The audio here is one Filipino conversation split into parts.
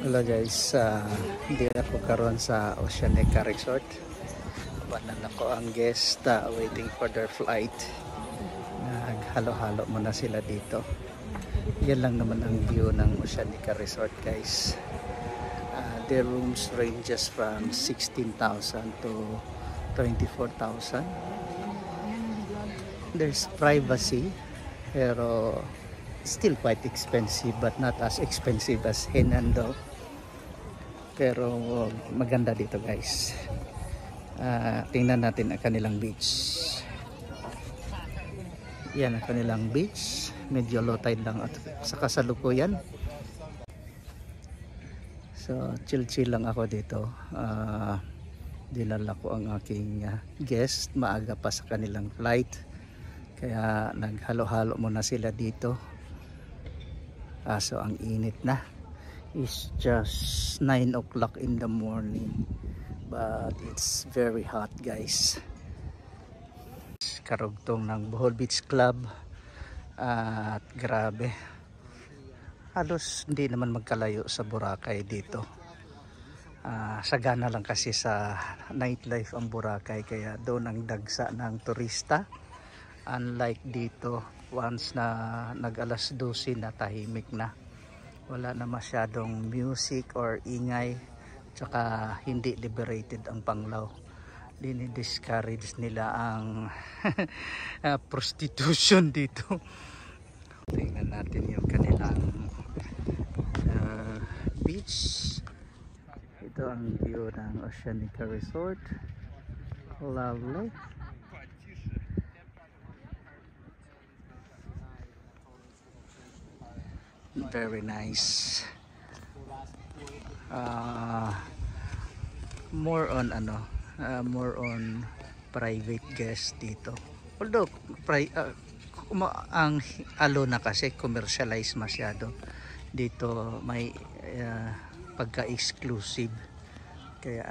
Hello guys, hindi ako karon sa Oceanica Resort. Banan ako ang guest waiting for their flight. Naghalo-halo muna sila dito. Yan lang naman ang view ng Oceanica Resort guys. Their rooms ranges from 16,000 to 24,000. There's privacy pero still quite expensive, but not as expensive as Hinando. Pero maganda dito guys. Tingnan natin ang kanilang beach. Yan ang kanilang beach. Medyo low tide lang at sa kasalukuyan. So chill lang ako dito. Dinala ko ang aking guest maaga pa sa kanilang flight. Kaya naghalo-halo muna sila dito. So ang init na. It's just 9 o'clock in the morning, but it's very hot guys. Karugtong ng Bohol Beach Club at grabe, halos hindi naman magkalayo sa Boracay dito. Sagana lang kasi sa nightlife ang Boracay, kaya doon ang dagsa ng turista. Unlike dito, once na nag-alas 12 na tahimik na. Wala na masyadong music or ingay, tsaka hindi liberated ang Panglao. Dinidiscourage nila ang prostitution dito. Tingnan natin yung kanilang beach. Ito ang view ng Oceanica Resort. Lovely. Very nice. More on more on private guest dito. Although ang Alona kasi commercialized masyado. Dito may pagka-exclusive. Kaya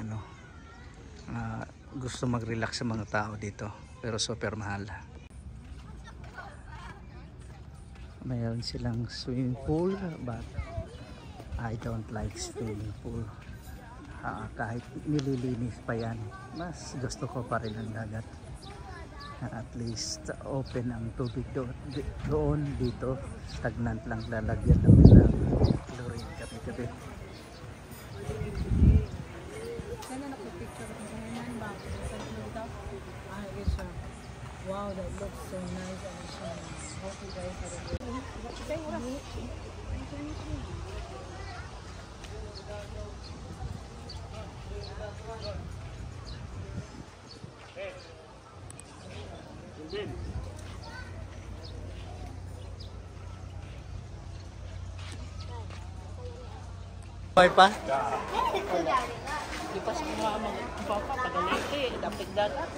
gusto mag-relax sa mga tao dito, pero super mahal. Mayroon silang swimming pool, but I don't like swimming pool. Kahit nililinis pa yan, mas gusto ko pa rin ang dagat. At least open ang tubig doon. Dito stagnant lang, lalagyan lang ng chlorine gabi-gabi. Wow, that looks so nice and shiny. Hope you guys have a good Bye pa? Lipas ko nga mga pagalete, dapat dagat.